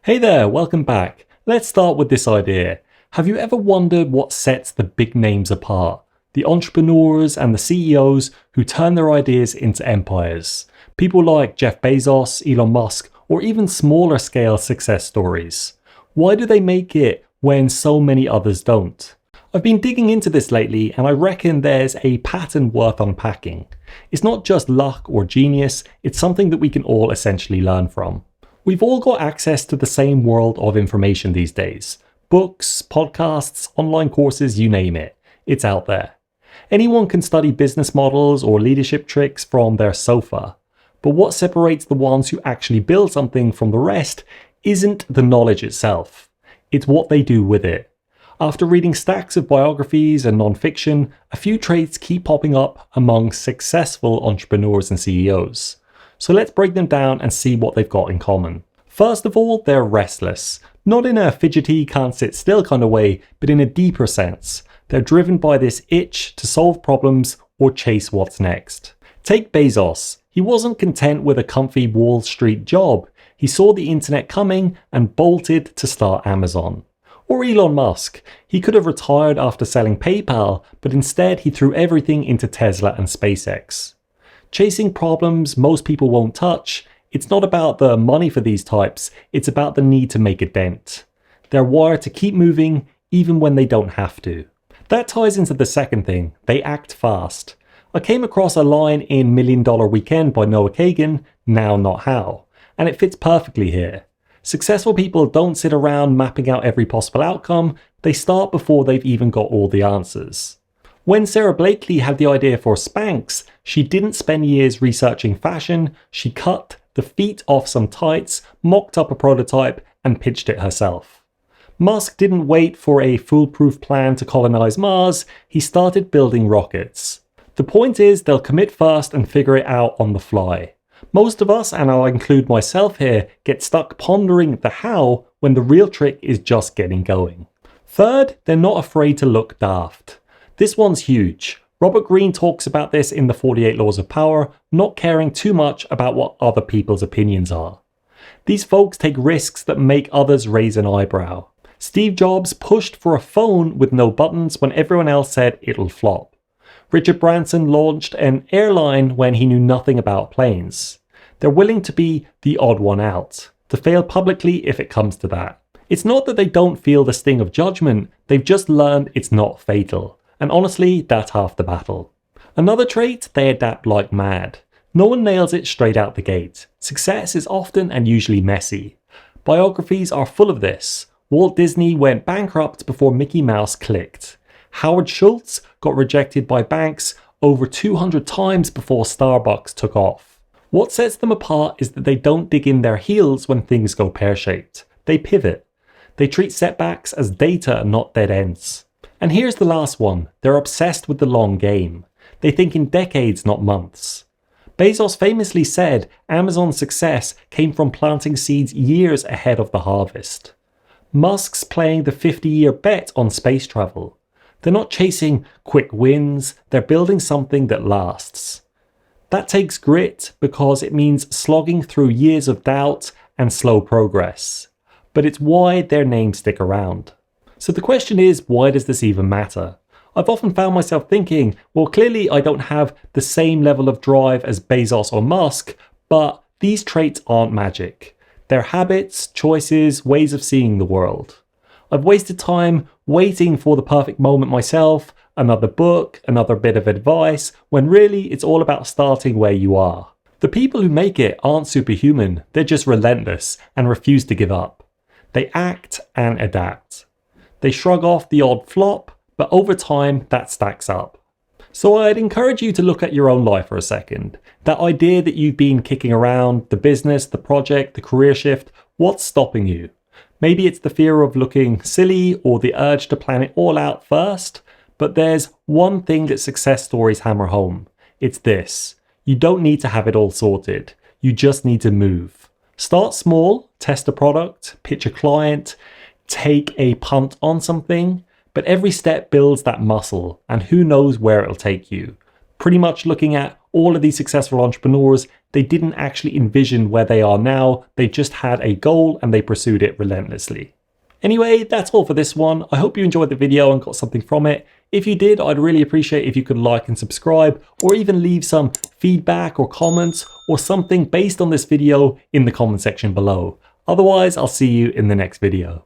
Hey there, welcome back. Let's start with this idea. Have you ever wondered what sets the big names apart? The entrepreneurs and the CEOs who turn their ideas into empires. People like Jeff Bezos, Elon Musk, or even smaller scale success stories. Why do they make it when so many others don't? I've been digging into this lately and I reckon there's a pattern worth unpacking. It's not just luck or genius, it's something that we can all essentially learn from. We've all got access to the same world of information these days. Books, podcasts, online courses, you name it. It's out there. Anyone can study business models or leadership tricks from their sofa. But what separates the ones who actually build something from the rest isn't the knowledge itself. It's what they do with it. After reading stacks of biographies and non-fiction, a few traits keep popping up among successful entrepreneurs and CEOs. So let's break them down and see what they've got in common. First of all, they're restless. Not in a fidgety, can't sit still kind of way, but in a deeper sense. They're driven by this itch to solve problems or chase what's next. Take Bezos. He wasn't content with a comfy Wall Street job. He saw the internet coming and bolted to start Amazon. Or Elon Musk. He could have retired after selling PayPal, but instead he threw everything into Tesla and SpaceX. Chasing problems most people won't touch, it's not about the money for these types, it's about the need to make a dent. They're wired to keep moving even when they don't have to. That ties into the second thing, they act fast. I came across a line in $1 Million Weekend by Noah Kagan, Now Not How, and it fits perfectly here. Successful people don't sit around mapping out every possible outcome, they start before they've even got all the answers. When Sarah Blakely had the idea for Spanx, she didn't spend years researching fashion, she cut the feet off some tights, mocked up a prototype, and pitched it herself. Musk didn't wait for a foolproof plan to colonize Mars, he started building rockets. The point is, they'll commit first and figure it out on the fly. Most of us, and I'll include myself here, get stuck pondering the how when the real trick is just getting going. Third, they're not afraid to look daft. This one's huge. Robert Greene talks about this in the 48 Laws of Power, not caring too much about what other people's opinions are. These folks take risks that make others raise an eyebrow. Steve Jobs pushed for a phone with no buttons when everyone else said it'll flop. Richard Branson launched an airline when he knew nothing about planes. They're willing to be the odd one out, to fail publicly if it comes to that. It's not that they don't feel the sting of judgment, they've just learned it's not fatal. And honestly, that's half the battle. Another trait, they adapt like mad. No one nails it straight out the gate. Success is often and usually messy. Biographies are full of this. Walt Disney went bankrupt before Mickey Mouse clicked. Howard Schultz got rejected by banks over 200 times before Starbucks took off. What sets them apart is that they don't dig in their heels when things go pear-shaped. They pivot. They treat setbacks as data, not dead ends. And here's the last one. They're obsessed with the long game. They think in decades, not months. Bezos famously said Amazon's success came from planting seeds years ahead of the harvest. Musk's playing the 50-year bet on space travel. They're not chasing quick wins, they're building something that lasts. That takes grit because it means slogging through years of doubt and slow progress. But it's why their names stick around. So the question is, why does this even matter? I've often found myself thinking, well, clearly I don't have the same level of drive as Bezos or Musk, but these traits aren't magic. They're habits, choices, ways of seeing the world. I've wasted time waiting for the perfect moment myself, another book, another bit of advice, when really it's all about starting where you are. The people who make it aren't superhuman, they're just relentless and refuse to give up. They act and adapt. They shrug off the odd flop, but over time that stacks up. So I'd encourage you to look at your own life for a second. That idea that you've been kicking around, the business, the project, the career shift, what's stopping you? Maybe it's the fear of looking silly or the urge to plan it all out first, but there's one thing that success stories hammer home. It's this. You don't need to have it all sorted. You just need to move. Start small, test a product, pitch a client, take a punt on something, but every step builds that muscle and who knows where it'll take you. Pretty much looking at all of these successful entrepreneurs, they didn't actually envision where they are now. They just had a goal and they pursued it relentlessly. Anyway, that's all for this one. I hope you enjoyed the video and got something from it. If you did, I'd really appreciate if you could like and subscribe, or even leave some feedback or comments or something based on this video in the comment section below. Otherwise, I'll see you in the next video.